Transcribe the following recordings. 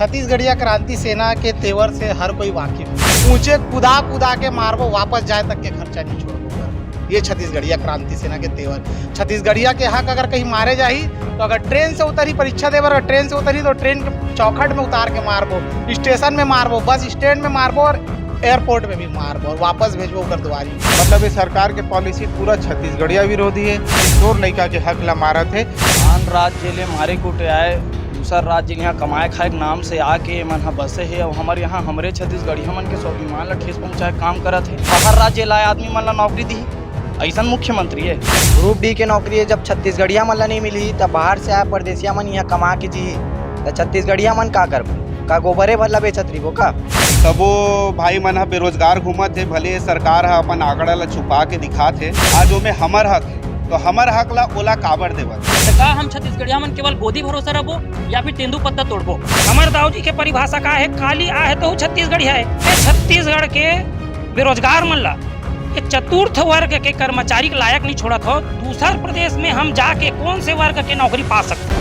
छत्तीसगढ़िया क्रांति सेना के तेवर से हर कोई वाकिफ है। ऊंचे कुदा कुदा के मारबो वापस जाए तक के खर्चा नहीं छोड़बो। ये छत्तीसगढ़िया क्रांति सेना के तेवर। छत्तीसगढ़िया के हक अगर कहीं मारे जाही तो अगर ट्रेन से उतरी परीक्षा देवर, अगर ट्रेन से उतरी तो ट्रेन के चौखट में उतार के मारबो, स्टेशन में मारबो, बस स्टैंड में मारबो और एयरपोर्ट में भी मारबो और वापस भेजबो कर द्वारी। मतलब ये सरकार के पॉलिसी पूरा छत्तीसगढ़िया विरोधी है। तोर लड़का के हक ला मारत है। आन राज्य ले मारे कूटे आए, दूसरा राज्य यहाँ कमाए खाए के नाम से आके मन ह बसे है और हमारे यहाँ हमरे छत्तीसगढ़िया मन के स्वाभिमान ला ठेस पहुँचाए काम करत है। बाहर राज्य लाए आदमी मन ला नौकरी दी, ऐसा मुख्यमंत्री है। ग्रुप डी के नौकरी है, जब छत्तीसगढ़िया मन ला नहीं मिली तब बाहर से आए परदेसिया मन यहाँ कमा के जी, तो छत्तीसगढ़िया मन का कर का गोबरे भर ला बेचत रही वो का। तब वो भाई मन ह बेरोजगार घूमत है, भले सरकार ह अपन आंकड़ा ला छुपा के दिखात है। आज ओमे हमर हक है तो हमर हक ला ओला काबर देवत। का हम छत्तीसगढ़िया मन केवल गोदी भरोसा रहो या फिर तेंदू पत्ता तोड़बो। हमर दाऊजी के परिभाषा का है, खाली आ है तो छत्तीसगढ़िया है। छत्तीसगढ़ के बेरोजगार मन ला ये चतुर्थ वर्ग के कर्मचारी के लायक नहीं छोड़त हो। दूसर प्रदेश में हम जाके कौन से वर्ग के नौकरी पा सकते।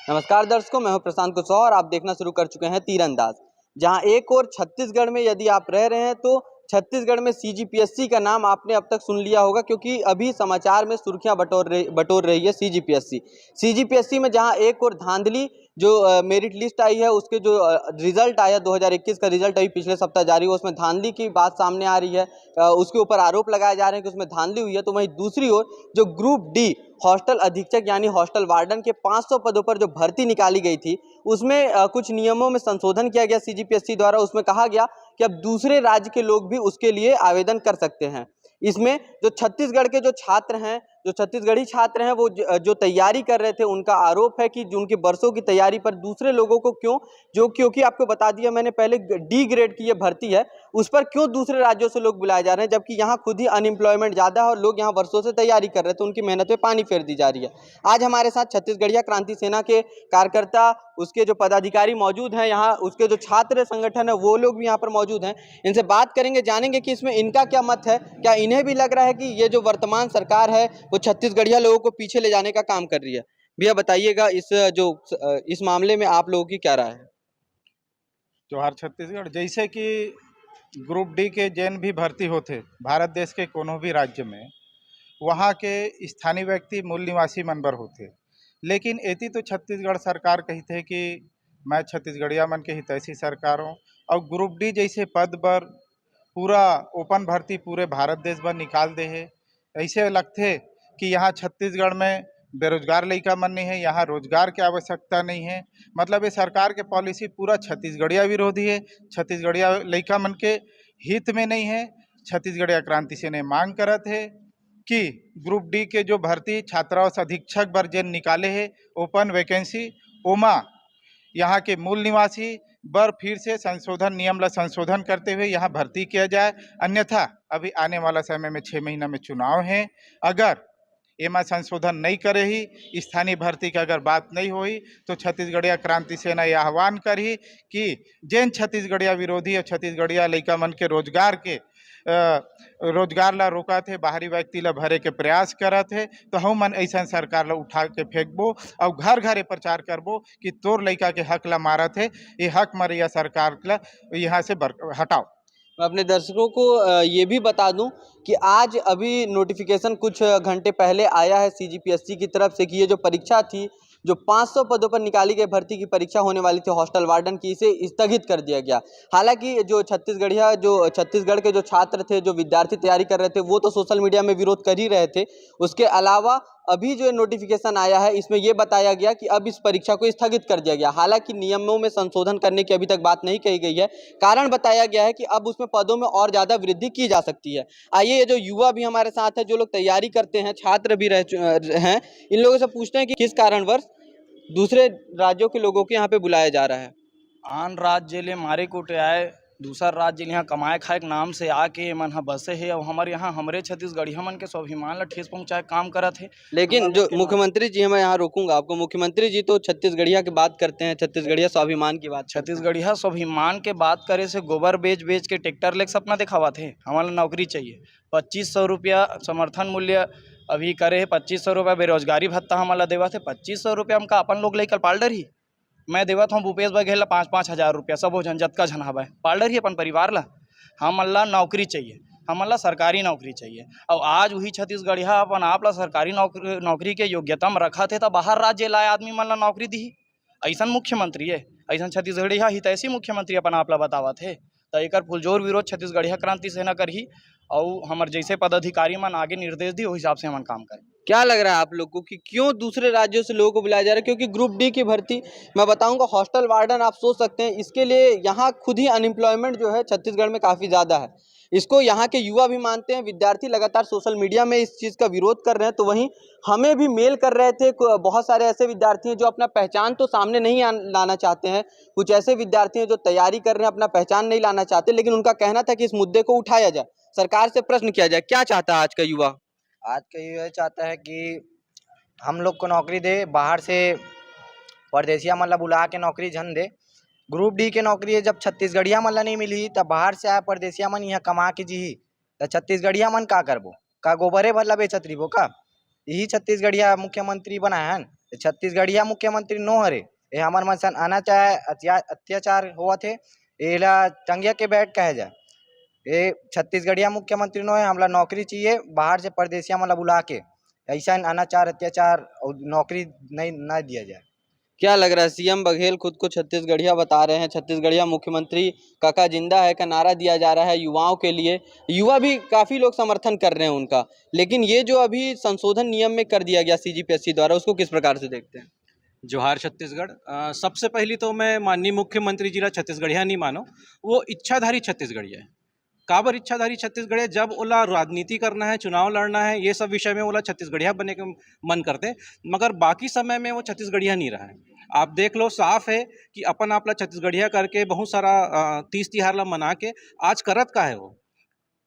नमस्कार दर्शकों, मैं हूं प्रशांत कुशवाहा और आप देखना शुरू कर चुके हैं तीरंदाज। जहां एक और छत्तीसगढ़ में यदि आप रह रहे हैं तो छत्तीसगढ़ में सीजीपीएससी का नाम आपने अब तक सुन लिया होगा, क्योंकि अभी समाचार में सुर्खियां बटोर रही है सीजीपीएससी में। जहां एक और धांधली जो मेरिट लिस्ट आई है, उसके जो रिजल्ट आया 2021 का रिजल्ट अभी पिछले सप्ताह जारी हुआ, उसमें धांधली की बात सामने आ रही है। उसके ऊपर आरोप लगाए जा रहे हैं कि उसमें धांधली हुई है। तो वहीं दूसरी ओर जो ग्रुप डी हॉस्टल अधीक्षक यानी हॉस्टल वार्डन के 500 पदों पर जो भर्ती निकाली गई थी, उसमें कुछ नियमों में संशोधन किया गया सीजीपीएससी द्वारा। उसमें कहा गया कि अब दूसरे राज्य के लोग भी उसके लिए आवेदन कर सकते हैं। इसमें जो छत्तीसगढ़ के जो छात्र हैं, जो छत्तीसगढ़ी छात्र हैं, वो जो तैयारी कर रहे थे, उनका आरोप है कि उनकी बरसों की तैयारी पर दूसरे लोगों को क्योंकि आपको बता दिया मैंने पहले, डी ग्रेड की ये भर्ती है, उस पर क्यों दूसरे राज्यों से लोग बुलाए जा रहे हैं, जबकि यहाँ खुद ही अनएम्प्लॉयमेंट ज़्यादा है और लोग यहाँ वर्षों से तैयारी कर रहे थे, उनकी मेहनत पे पानी फेर दी जा रही है। आज हमारे साथ छत्तीसगढ़िया क्रांति सेना के कार्यकर्ता, उसके जो पदाधिकारी मौजूद हैं यहाँ, उसके जो छात्र संगठन है वो लोग भी यहाँ पर मौजूद हैं। इनसे बात करेंगे, जानेंगे कि इसमें इनका क्या मत है, क्या इन्हें भी लग रहा है कि ये जो वर्तमान सरकार है वो छत्तीसगढ़िया लोगों को पीछे ले जाने का काम कर रही है। भैया बताइएगा, इस मामले में आप लोगों की क्या राय है? जोहार छत्तीसगढ़। जैसे कि ग्रुप डी के जैन भी भर्ती होते भारत देश के कोनो भी राज्य में, वहाँ के स्थानीय व्यक्ति मूल निवासी मनबर होते, लेकिन एती तो छत्तीसगढ़ सरकार कहते हैं कि मैं छत्तीसगढ़िया मन के हितैषी सरकार हूँ और ग्रुप डी जैसे पद पर पूरा ओपन भर्ती पूरे भारत देश भर निकाल दे है। ऐसे लगते कि यहाँ छत्तीसगढ़ में बेरोजगार लड़का मन नहीं है, यहाँ रोजगार की आवश्यकता नहीं है। मतलब ये सरकार के पॉलिसी पूरा छत्तीसगढ़िया विरोधी है, छत्तीसगढ़िया लड़का मन के हित में नहीं है। छत्तीसगढ़िया क्रांति सेना मांग करत है कि ग्रुप डी के जो भर्ती छात्रावास अधीक्षक बर जेन निकाले है ओपन वैकेंसी, ओमा यहाँ के मूल निवासी बर फिर से संशोधन नियम ला संशोधन करते हुए यहाँ भर्ती किया जाए। अन्यथा अभी आने वाला समय में 6 महीना में चुनाव है, अगर एमा संशोधन नहीं करे ही, स्थानीय भर्ती की अगर बात नहीं हुई तो छत्तीसगढ़िया क्रांति सेना यह आह्वान करी कि जैन छत्तीसगढ़िया विरोधी और छत्तीसगढ़िया लड़का मन के रोजगार ला रोका थे, बाहरी व्यक्ति ला भरे के प्रयास करत है, तो हम मन ऐसा सरकार ला उठा के फेंकबो और घर घरे प्रचार करबो कि तोर लड़का के हक ला मारत है, ये हक मरिया सरकार ला यहाँ से हटाओ। मैं अपने दर्शकों को ये भी बता दूं कि आज अभी नोटिफिकेशन कुछ घंटे पहले आया है सीजीपीएससी की तरफ से कि ये जो परीक्षा थी, जो 500 पदों पर निकाली गई भर्ती की परीक्षा होने वाली थी हॉस्टल वार्डन की, इसे स्थगित कर दिया गया। हालांकि जो छत्तीसगढ़ के जो छात्र थे, जो विद्यार्थी तैयारी कर रहे थे, वो तो सोशल मीडिया में विरोध कर ही रहे थे। उसके अलावा अभी जो नोटिफिकेशन आया है, इसमें यह बताया गया कि अब इस परीक्षा को स्थगित कर दिया गया। हालांकि नियमों में संशोधन करने की अभी तक बात नहीं कही गई है। कारण बताया गया है कि अब उसमें पदों में और ज़्यादा वृद्धि की जा सकती है। आइए, ये जो युवा भी हमारे साथ है, जो लोग तैयारी करते हैं, छात्र भी हैं, इन लोगों से पूछते हैं कि किस कारणवश दूसरे राज्यों के लोगों को यहाँ पे बुलाया जा रहा है। आन राज्य ले मारे कूटे आए, दूसरा राज्य यहाँ कमाए खाए के नाम से आके मन ह बसे है और हमारे यहाँ हमरे छत्तीसगढ़िया मन के स्वाभिमान ला ठेस पहुँचाए काम करत है। लेकिन जो मुख्यमंत्री जी, मैं यहाँ रोकूंगा आपको, मुख्यमंत्री जी तो छत्तीसगढ़िया की बात करते हैं, छत्तीसगढ़िया स्वाभिमान की बात। छत्तीसगढ़िया स्वाभिमान के बात करे से गोबर बेच के ट्रैक्टर लेके सपना दिखावा थे। हमारा नौकरी चाहिए, 2500 रुपया समर्थन मूल्य अभी करे 2500 रुपये बेरोजगारी भत्ता हमला देवत है। 2500 रुपये हमका अपन लोग लेकर पाल्डर ही मैं देवत हूँ भूपेश बघेल ला 5-5 हज़ार रुपया सब हो झंझट का झनाबा है पाल्डर ही अपन परिवार ला। हमला नौकरी चाहिए, हमला सरकारी नौकरी चाहिए। और आज वही छत्तीसगढ़िया अपन आप ला सरकारी नौकरी के योग्यता में रखा थे तो बाहर राज्य लाए आदमी मन ला नौकरी दी। ऐसा मुख्यमंत्री है, ऐसा छत्तीसगढ़िया हितैषी मुख्यमंत्री अपन आप ला बतावा थे। तो एक पुरजोर विरोध छत्तीसगढ़िया क्रांति सेना करही और हमारे जैसे पदाधिकारी मन आगे निर्देश दी उस हिसाब से हम काम करें। क्या लग रहा है आप लोग को कि क्यों दूसरे राज्यों से लोगों को बुलाया जा रहा है? क्योंकि ग्रुप डी की भर्ती मैं बताऊंगा, हॉस्टल वार्डन आप सोच सकते हैं, इसके लिए यहाँ खुद ही अनएम्प्लॉयमेंट जो है छत्तीसगढ़ में काफ़ी ज़्यादा है। इसको यहाँ के युवा भी मानते हैं, विद्यार्थी लगातार सोशल मीडिया में इस चीज़ का विरोध कर रहे हैं। तो वहीं हमें भी मेल कर रहे थे बहुत सारे ऐसे विद्यार्थी हैं जो अपना पहचान तो सामने नहीं लाना चाहते हैं, कुछ ऐसे विद्यार्थी हैं जो तैयारी कर रहे हैं अपना पहचान नहीं लाना चाहते, लेकिन उनका कहना था कि इस मुद्दे को उठाया जाए, सरकार से प्रश्न किया जाए। क्या चाहता है आज का युवा? आज का युवा चाहता है कि हम लोग को नौकरी दे, बाहर से परदेसिया मन ला बुला के नौकरी झन दे। ग्रुप डी के नौकरी है, जब छत्तीसगढ़िया मन ला नहीं मिली तब बाहर से आए परदेसिया मन यहाँ कमा के जीही तो छत्तीसगढ़िया मन का करबो? का गोबरे भर ला बेचत रहिबो का? यही छत्तीसगढ़िया मुख्यमंत्री बनाए हन। छत्तीसगढ़िया मुख्यमंत्री नो हरे, ये हमार मन सन आना चाहे अत्याचार हुआ थे, एला टंगिया के बैठ कहे जाए। ये छत्तीसगढ़िया मुख्यमंत्री नो है, हमला नौकरी चाहिए, बाहर से परदेसिया मन ला बुला के ऐसा अनाचार अत्याचार और नौकरी नहीं दिया जाए। क्या लग रहा है? सीएम बघेल खुद को छत्तीसगढ़िया बता रहे हैं, छत्तीसगढ़िया मुख्यमंत्री काका जिंदा है का नारा दिया जा रहा है युवाओं के लिए। युवा भी काफ़ी लोग समर्थन कर रहे हैं उनका, लेकिन ये जो अभी संशोधन नियम में कर दिया गया सीजीपीएससी द्वारा, उसको किस प्रकार से देखते हैं? जोहार छत्तीसगढ़। सबसे पहली तो मैं माननीय मुख्यमंत्री जी ला छत्तीसगढ़िया नहीं मानो, वो इच्छाधारी छत्तीसगढ़िया है। काबर इच्छाधारी छत्तीसगढ़िया? जब ओला राजनीति करना है, चुनाव लड़ना है, ये सब विषय में ओला छत्तीसगढ़िया बनने के मन करते, मगर बाकी समय में वो छत्तीसगढ़िया नहीं रहा है। आप देख लो, साफ है कि अपन आप ला छत्तीसगढ़िया करके बहुत सारा तीज तिहार ला मना के आज करत का है वो।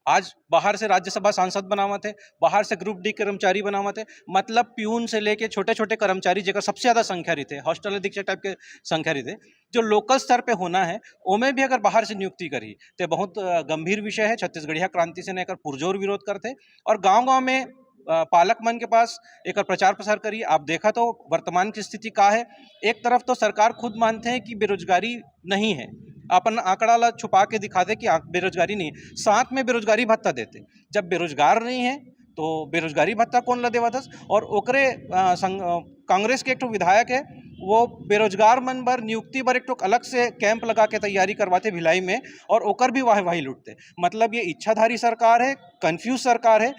आज बाहर से राज्यसभा सांसद बनावत है, बाहर से ग्रुप डी कर्मचारी बनावत है, मतलब प्यून से लेके छोटे छोटे कर्मचारी जेकर सबसे ज़्यादा संख्या रहते, हॉस्टल अधीक्षक टाइप के संख्या रहते, जो लोकल स्तर पे होना है ओमें भी अगर बाहर से नियुक्ति करी तो बहुत गंभीर विषय है। छत्तीसगढ़िया क्रांति से लेकर पुरजोर विरोध करते और गाँव-गाँव में पालक मन के पास एक प्रचार प्रसार करी। आप देखा तो वर्तमान की स्थिति का है, एक तरफ तो सरकार खुद मानते हैं कि बेरोजगारी नहीं है, अपन आंकड़ा ला छुपा के दिखाते कि बेरोजगारी नहीं, साथ में बेरोजगारी भत्ता देते। जब बेरोजगार नहीं है तो बेरोजगारी भत्ता कौन ला देवा था? और ओकरे कांग्रेस के एक ठो विधायक है, वो बेरोजगार मन बर नियुक्ति बर एक ठो अलग से कैंप लगा के तैयारी करवाते भिलाई में, और ओकर भी वाही लूटते। मतलब ये इच्छाधारी सरकार है, कंफ्यूज सरकार है।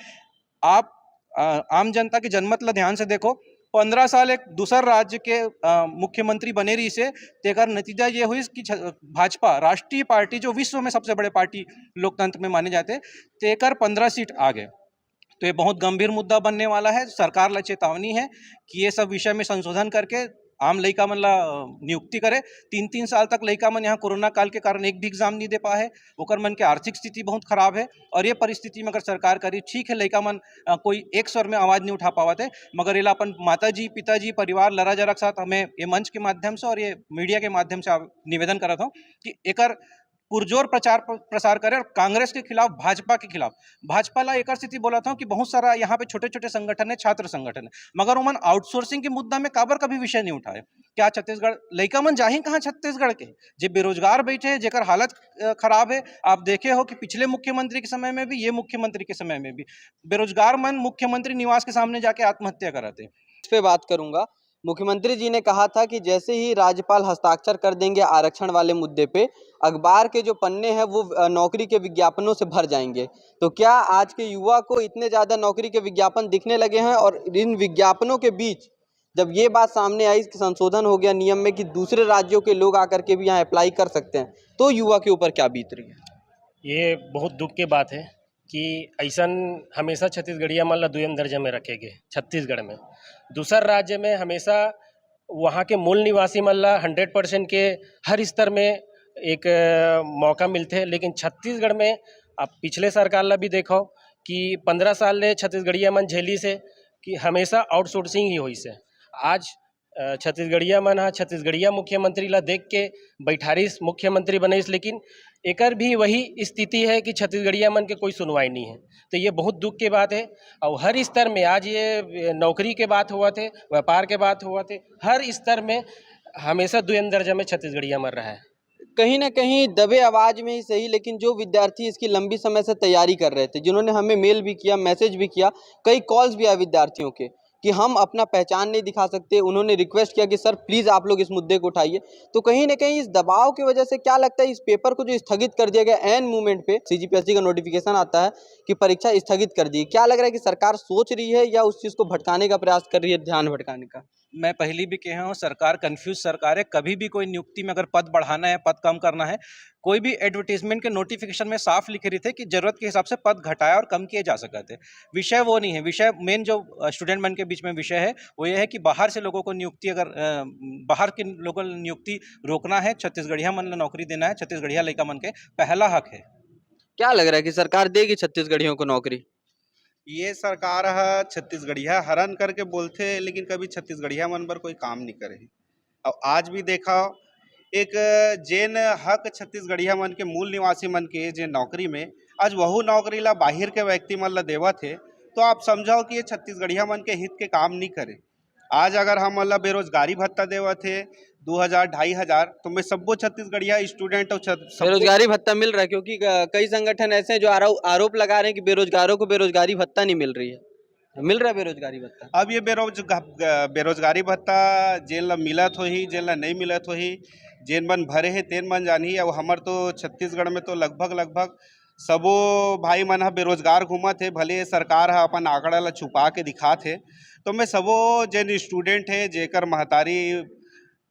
आप आम जनता की जनमत ला ध्यान से देखो, 15 साल एक दूसर राज्य के मुख्यमंत्री बने रही से, तेकर नतीजा ये हुई कि भाजपा राष्ट्रीय पार्टी जो विश्व में सबसे बड़े पार्टी लोकतंत्र में माने जाते, तेकर 15 सीट आ गए। तो ये बहुत गंभीर मुद्दा बनने वाला है। सरकार ला चेतावनी है कि ये सब विषय में संशोधन करके आम लड़का मन ला नियुक्ति करे। 3-3 साल तक लड़का मन यहाँ कोरोना काल के कारण एक भी एग्जाम नहीं दे पाए, ओकर मन के आर्थिक स्थिति बहुत खराब है। और ये परिस्थिति में अगर सरकार करी, ठीक है लड़का मन कोई एक स्वर में आवाज़ नहीं उठा पावत है, मगर ये अपन माताजी पिताजी परिवार लड़ा जरा के साथ हमें ये मंच के माध्यम से और ये मीडिया के माध्यम से निवेदन करता हूँ कि एकर पुरजोर प्रचार प्रसार करे। और कांग्रेस के खिलाफ, भाजपा के खिलाफ, भाजपा ला एक स्थिति बोला था कि बहुत सारा यहाँ पे छोटे छोटे संगठन है, छात्र संगठन है, मगर उमन आउटसोर्सिंग के मुद्दा में काबर कभी विषय नहीं उठाए। क्या छत्तीसगढ़ लड़का मन जाही कहाँ छत्तीसगढ़ के जे बेरोजगार बैठे हैं, जेकर हालत खराब है? आप देखे हो कि पिछले मुख्यमंत्री के समय में भी, ये मुख्यमंत्री के समय में भी बेरोजगार मन मुख्यमंत्री निवास के सामने जाके आत्महत्या कराते। इस पे बात करूंगा। मुख्यमंत्री जी ने कहा था कि जैसे ही राज्यपाल हस्ताक्षर कर देंगे आरक्षण वाले मुद्दे पे, अखबार के जो पन्ने हैं वो नौकरी के विज्ञापनों से भर जाएंगे। तो क्या आज के युवा को इतने ज़्यादा नौकरी के विज्ञापन दिखने लगे हैं? और इन विज्ञापनों के बीच जब ये बात सामने आई कि संशोधन हो गया नियम में कि दूसरे राज्यों के लोग आकर के भी यहाँ अप्लाई कर सकते हैं, तो युवा के ऊपर क्या बीत रही है? ये बहुत दुख की बात है कि ऐसा हमेशा छत्तीसगढ़िया मन ला दुयम दर्जे में रखेंगे। छत्तीसगढ़ में दूसर राज्य में हमेशा वहाँ के मूल निवासी मन ला 100% के हर स्तर में एक मौका मिलते हैं, लेकिन छत्तीसगढ़ में आप पिछले सरकार ला भी देखो कि 15 साल ले छत्तीसगढ़िया मन झेली से कि हमेशा आउटसोर्सिंग ही हुई से। आज छत्तीसगढ़िया मन छत्तीसगढ़िया मुख्यमंत्री ला देख के बैठारिस मुख्यमंत्री बनिस, लेकिन एकर भी वही स्थिति है कि छत्तीसगढ़िया मन के कोई सुनवाई नहीं है। तो ये बहुत दुख की बात है। और हर स्तर में आज ये नौकरी के बात हुआ थे, व्यापार के बात हुआ थे, हर स्तर में हमेशा दुयम दर्जा में छत्तीसगढ़िया मर रहा है। कहीं ना कहीं दबे आवाज में ही सही, लेकिन जो विद्यार्थी इसकी लंबी समय से तैयारी कर रहे थे, जिन्होंने हमें मेल भी किया, मैसेज भी किया, कई कॉल्स भी आए विद्यार्थियों के कि हम अपना पहचान नहीं दिखा सकते, उन्होंने रिक्वेस्ट किया कि सर प्लीज़ आप लोग इस मुद्दे को उठाइए। तो कहीं ना कहीं इस दबाव की वजह से क्या लगता है, इस पेपर को जो स्थगित कर दिया गया एन मूवमेंट पे, सीजीपीएससी का नोटिफिकेशन आता है कि परीक्षा स्थगित कर दी, क्या लग रहा है कि सरकार सोच रही है या उस चीज़ को भटकाने का प्रयास कर रही है, ध्यान भटकाने का? मैं पहले भी कहा हूँ, सरकार कंफ्यूज सरकार है। कभी भी कोई नियुक्ति में अगर पद बढ़ाना है, पद कम करना है, कोई भी एडवर्टीजमेंट के नोटिफिकेशन में साफ लिखे रही थे कि जरूरत के हिसाब से पद घटाया और कम किए जा सकते थे। विषय वो नहीं है। विषय मेन जो स्टूडेंट मन के बीच में विषय है वो ये है कि बाहर से लोगों को नियुक्ति, अगर बाहर के लोगों को नियुक्ति रोकना है, छत्तीसगढ़िया मन को नौकरी देना है, छत्तीसगढ़िया लड़का मन के पहला हक है। क्या लग रहा है कि सरकार देगी छत्तीसगढ़ियों को नौकरी? ये सरकार है छत्तीसगढ़िया हरण करके बोलते, लेकिन कभी छत्तीसगढ़िया मन पर कोई काम नहीं करे। और आज भी देखा एक जेन हक छत्तीसगढ़िया मन के मूल निवासी मन के जे नौकरी में, आज वहू नौकरी ला बाहर के व्यक्ति मन ला देवा थे, तो आप समझाओ कि ये छत्तीसगढ़िया मन के हित के काम नहीं करे। आज अगर हम मतलब बेरोजगारी भत्ता देवा थे 2000-2500, तो मैं सबको छत्तीसगढ़िया स्टूडेंट और बेरोजगारी भत्ता मिल रहा है, क्योंकि कई संगठन ऐसे हैं जो आरोप लगा रहे हैं कि बेरोजगारों को बेरोजगारी भत्ता नहीं मिल रही है। मिल रहा है बेरोजगारी भत्ता? अब ये बेरोजगारी भत्ता जेन ला मिलत होही, जेन ला नहीं मिलत होही, जेन मन भरे है तेन मन जानी। अब हमार तो छत्तीसगढ़ में तो लगभग सबो भाई मन हा बेरोजगार घूमत है। भले सरकार हा अपन आंकड़ा ला छुपा के दिखात है, तो मैं सबो जेन स्टूडेंट है, जेकर महतारी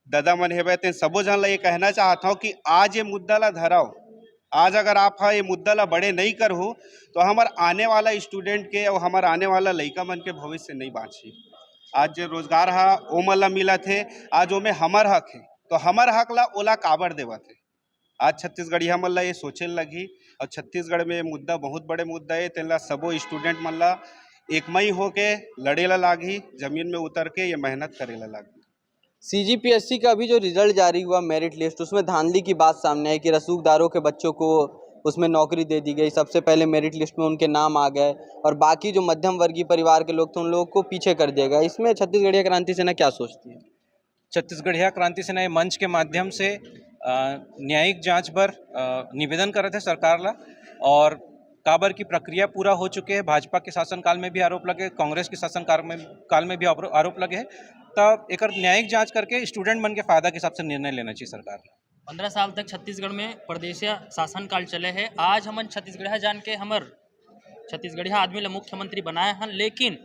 दादा मन हेबे, ते सबो जन ला ये कहना चाहता हूँ कि आज ये मुद्दा ला धराओ। आज अगर आप ये मुद्दा ला बड़े नहीं करो तो हमार आने वाला स्टूडेंट के और हमार आने वाला लड़का मन के भविष्य नहीं बाँची। आज जो रोजगार हा ओ मन ला मिला थे, आज ओमे हमार हक है, तो हमार हक ला ओला काबर देवा थे। आज छत्तीसगढ़िया मन ला ये सोचे लगी, और छत्तीसगढ़ में मुद्दा बहुत बड़े मुद्दा है। तेला सबो स्टूडेंट मन ला एकमई होके लड़े ला लागी, जमीन में उतर के ये मेहनत करे ला लागी। सीजीपीएससी का अभी जो रिजल्ट जारी हुआ मेरिट लिस्ट, उसमें धांधली की बात सामने आई कि रसूखदारों के बच्चों को उसमें नौकरी दे दी गई। सबसे पहले मेरिट लिस्ट में उनके नाम आ गए और बाकी जो मध्यम वर्गीय परिवार के लोग थे उन लोगों को पीछे कर दिया गया। इसमें छत्तीसगढ़िया क्रांति सेना क्या सोचती है? छत्तीसगढ़िया क्रांति सेना ये मंच के माध्यम से न्यायिक जांच पर निवेदन कर रहे थे सरकार ला, और काबर की प्रक्रिया पूरा हो चुके हैं। भाजपा के शासनकाल में भी आरोप लगे, कांग्रेस के शासनकाल में भी आरोप लगे हैं। तब एक न्यायिक जांच करके स्टूडेंट मन के फायदा के हिसाब से निर्णय लेना चाहिए सरकार। 15 साल तक छत्तीसगढ़ में प्रदेशीय शासनकाल चले हैं। आज हमन छत्तीसगढ़िया जान के हमर छत्तीसगढ़िया आदमी ला मुख्यमंत्री बनाए हैं, लेकिन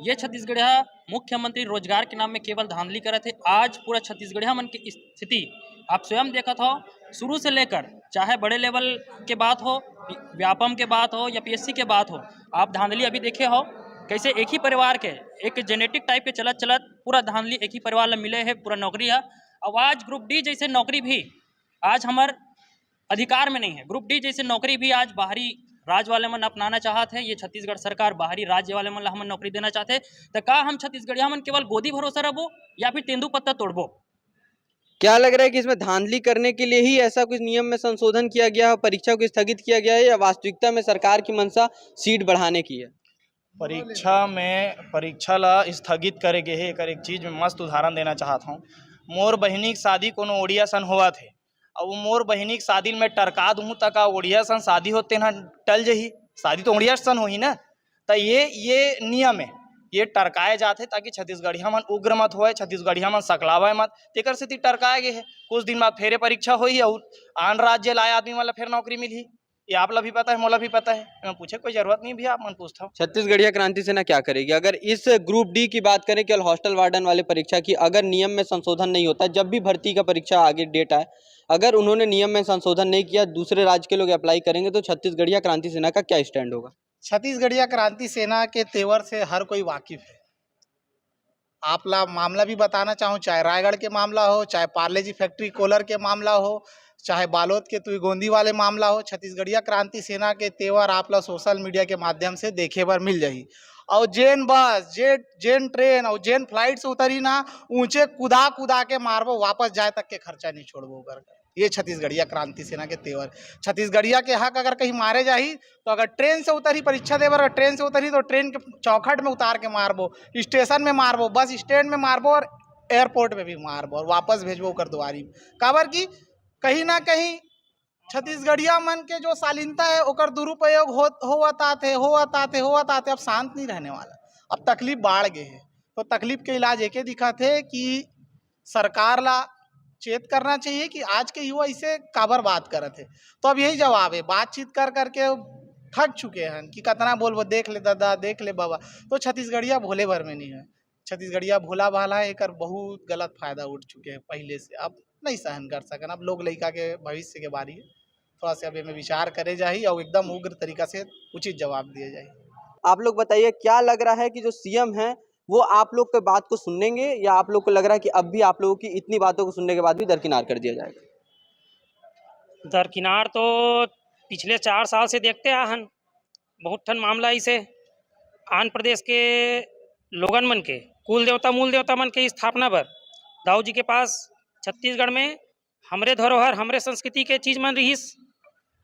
ये छत्तीसगढ़िया मुख्यमंत्री रोजगार के नाम में केवल धांधली करे थे। आज पूरा छत्तीसगढ़िया मन की स्थिति आप स्वयं देखत हो, शुरू से लेकर चाहे बड़े लेवल के बात हो, व्यापम के बात हो या पीएससी के बात हो, आप धांधली अभी देखे हो कैसे एक ही परिवार के एक जेनेटिक टाइप के चलत पूरा धांधली एक ही परिवार ला मिले है, पूरा नौकरी है। अब आज ग्रुप डी जैसे नौकरी भी आज हमार अधिकार में नहीं है। ग्रुप डी जैसे नौकरी भी आज बाहरी राज्य वाले मन अपनाना चाहते हैं। ये छत्तीसगढ़ सरकार बाहरी राज्य वाले मन ला हमन नौकरी देना चाहते हैं, तो का हम छत्तीसगढ़िया मन केवल गोदी भरोसा रहो या फिर तेंदू पत्ता तोड़बो? क्या लग रहा है कि इसमें धांधली करने के लिए ही ऐसा कुछ नियम में संशोधन किया गया है, परीक्षा को स्थगित किया गया है, या वास्तविकता में सरकार की मंशा सीट बढ़ाने की है? परीक्षा ला स्थगित करे गे है। एक चीज में मस्त उदाहरण देना चाहता हूँ। मोर बहिनी की शादी कोनो ओडिया सन हुआ थे, और वो मोर बहिनी की शादी में टरका दूँ तक ओडिया सन शादी होते ना टल जही, शादी तो ओडिया सन होही ना। तो ये नियम है, ये टरकाए जाते ताकि छत्तीसगढ़िया मन उग्र मत होए, छत्तीसगढ़िया मन सकलावे मत, तेकर से टरकाए गए है। कुछ दिन बाद फेरे परीक्षा हुई और आन राज्य लाए आदमी वाला फिर नौकरी मिली। ये आप ला भी पता है, मोला भी पता है, मैं पूछे कोई जरूरत नहीं भी, आप मन पूछता हूँ। छत्तीसगढ़िया क्रांति सेना क्या करेगी अगर इस ग्रुप डी की बात करें, केवल हॉस्टल वार्डन वाले परीक्षा की, अगर नियम में संशोधन नहीं होता, जब भी भर्ती का परीक्षा आगे डेट आए, अगर उन्होंने नियम में संशोधन नहीं किया, दूसरे राज्य के लोग अप्लाई करेंगे, तो छत्तीसगढ़िया क्रांति सेना का क्या स्टैंड होगा? छत्तीसगढ़िया क्रांति सेना के तेवर से हर कोई वाकिफ है। आप ला मामला भी बताना चाहूँ, चाहे रायगढ़ के मामला हो, चाहे पार्ले जी फैक्ट्री कोलर के मामला हो, चाहे बालोद के तुईगोंदी वाले मामला हो, छत्तीसगढ़िया क्रांति सेना के तेवर आप ला सोशल मीडिया के माध्यम से देखे बर मिल जाही। और जेन बस जेन ट्रेन और जेन फ्लाइट से उतरी ना, ऊंचे कुदा के मारबो, वापस जाए तक के खर्चा नहीं छोड़बो कर। ये छत्तीसगढ़िया क्रांति सेना के तेवर। छत्तीसगढ़िया के हक अगर कहीं मारे जाही तो अगर ट्रेन से उतरी परीक्षा देवर, अगर ट्रेन से उतरी तो ट्रेन के चौखट में उतार के मारबो, स्टेशन में मारबो, बस स्टैंड में मारबो और एयरपोर्ट में भी मारबो और वापस भेजबो कर दुआरी में। काबर की कहीं ना कहीं छत्तीसगढ़िया मन के जो शालीनता है ओकर दुरुपयोग होवत आते अब शांत नहीं रहने वाला। अब तकलीफ बाढ़ गए है तो तकलीफ के इलाज एक दिखा थे कि सरकार ला चेत करना चाहिए कि आज के युवा इसे काबर बात करत है। तो अब यही जवाब है, बातचीत कर करके थक चुके हैं कि कितना बोलबो, देख ले दादा, देख ले बाबा। तो छत्तीसगढ़िया भोले भर में नहीं है, छत्तीसगढ़िया भोला भाला है, एक बहुत गलत फायदा उठ चुके हैं पहले से, अब नहीं सहन कर सकन। अब लोग लड़का के भविष्य के बारे थोड़ा सा अभी में विचार करे जाही और एकदम उग्र तरीका से उचित जवाब दिए जाए। आप लोग बताइए, क्या लग रहा है कि जो सीएम है वो आप लोग के बात को सुनेंगे, या आप लोग को लग रहा है कि अब भी आप लोगों की इतनी बातों को सुनने के बाद भी दरकिनार कर दिया जाएगा? दरकिनार तो पिछले 4 साल से देखते आ हन, बहुत ठन मामला इसे आंध्र प्रदेश के लोगन मन के कुल देवता मूल देवता मन के स्थापना पर दाऊ जी के पास छत्तीसगढ़ में हमरे धरोहर हमरे संस्कृति के चीज मन रहीस,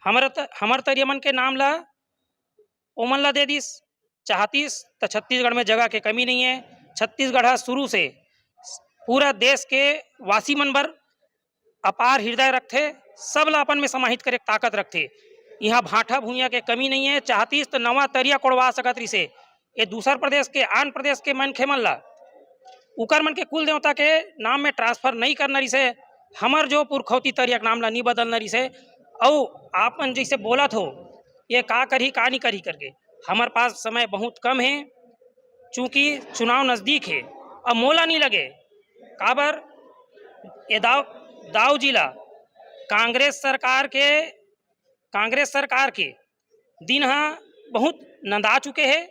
हमर तरिया मन के नाम ला ओमन ला दे दिस चाहतीस। तो छत्तीसगढ़ में जगह के कमी नहीं है। छत्तीसगढ़ शुरू से पूरा देश के वासी मन बर अपार हृदय रखते, सब ला अपन में समाहित करे ताकत रखते। यहाँ भाठा भूइया के कमी नहीं है। चाहतीस तो नवा तरिया कोड़वा सकत रही से ये दूसर प्रदेश के आंध्र प्रदेश के मनखे मन ला उकर मन के कुल देवता के नाम में ट्रांसफर नहीं करना रही से, हमर जो पुरखौती तरिया के नाम ला नहीं बदलना रही से। और आपन जैसे बोलत हो ये का करी का नहीं करी करके, हमारे पास समय बहुत कम है चूँकि चुनाव नज़दीक है। अब मोला नहीं लगे काबर ये दाऊ जिला कांग्रेस सरकार के दिन हाँ बहुत नंदा चुके हैं।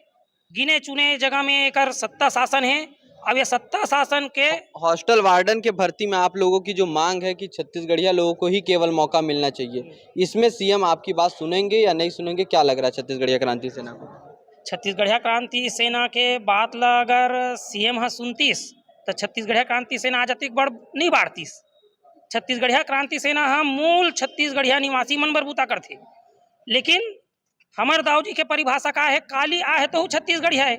गिने चुने जगह में एक सत्ता शासन है। अब ये सत्ता शासन के हॉस्टल वार्डन के भर्ती में आप लोगों की जो मांग है कि छत्तीसगढ़िया लोगों को ही केवल मौका मिलना चाहिए, इसमें सीएम आपकी बात सुनेंगे या नहीं सुनेंगे, क्या लग रहा है छत्तीसगढ़िया क्रांति सेना को? छत्तीसगढ़िया क्रांति सेना के बात ला अगर सीएम हाँ सुनतीस तो छत्तीसगढ़िया क्रांति सेना आज तक बढ़ नहीं बाढ़तीस। छत्तीसगढ़िया क्रांति सेना हम मूल छत्तीसगढ़िया निवासी मन बर बूता करथे, लेकिन हमर दाऊ जी के परिभाषा का है काली आ है तो छत्तीसगढ़िया है,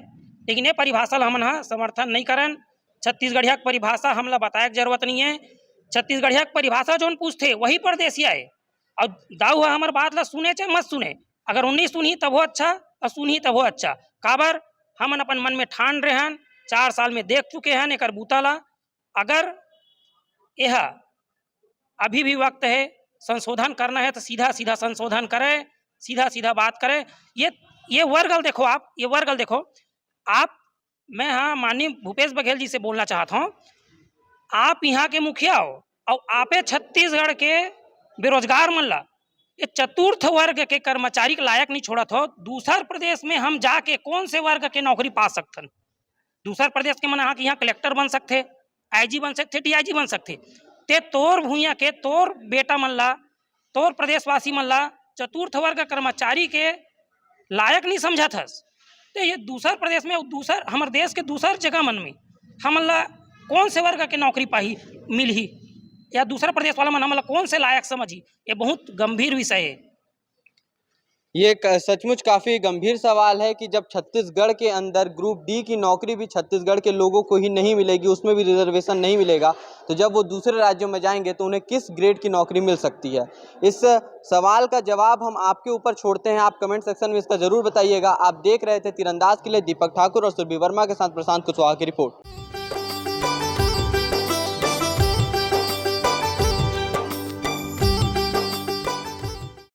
लेकिन ये परिभाषा हम हाँ समर्थन नहीं करन। छत्तीसगढ़िया की परिभाषा हमला बताए की जरूरत नहीं है। छत्तीसगढ़िया की परिभाषा जो पूछते वही परदेसिया है। और दाऊ हमार बात ला सुने चाहे मत सुने, अगर उन्हीं सुनी तब वो अच्छा और सुनी तब वो अच्छा। काबर हमन अपन मन में ठान रहे हैं, 4 साल में देख चुके हैं एक बूता ला। अगर यह अभी भी वक्त है संशोधन करना है तो सीधा सीधा संशोधन करें, सीधा सीधा बात करें। ये वर्गल देखो, आप ये वर्गल देखो आप। मैं हाँ माननीय भूपेश बघेल जी से बोलना चाहता हूँ, आप यहाँ के मुखिया हो और आपे छत्तीसगढ़ के बेरोजगार मन ला ये चतुर्थ वर्ग के कर्मचारी के लायक नहीं छोड़त हो। दूसर प्रदेश में हम जाके कौन से वर्ग के नौकरी पा सकथन? दूसर प्रदेश के मन यहाँ कलेक्टर बन सकते, आईजी बन सकते, डीआईजी बन सकते। ते तोर भूइया के तोर बेटा मन ला, तोर प्रदेशवासी मन ला चतुर्थ वर्ग कर्मचारी के लायक नहीं समझत हस। तो ये दूसर प्रदेश में दूसर हमारे देश के दूसर जगह मन में हमन ला कौन से वर्ग के नौकरी पाही मिल ही, या दूसरा प्रदेश वाला मन हमन ला कौन से लायक समझी? ये बहुत गंभीर विषय है। ये सचमुच काफ़ी गंभीर सवाल है कि जब छत्तीसगढ़ के अंदर ग्रुप डी की नौकरी भी छत्तीसगढ़ के लोगों को ही नहीं मिलेगी, उसमें भी रिजर्वेशन नहीं मिलेगा, तो जब वो दूसरे राज्यों में जाएंगे तो उन्हें किस ग्रेड की नौकरी मिल सकती है? इस सवाल का जवाब हम आपके ऊपर छोड़ते हैं, आप कमेंट सेक्शन में इसका ज़रूर बताइएगा। आप देख रहे थे तीरंदाज के लिए दीपक ठाकुर और सुरभि वर्मा के साथ प्रशांत कुशवाहा की रिपोर्ट।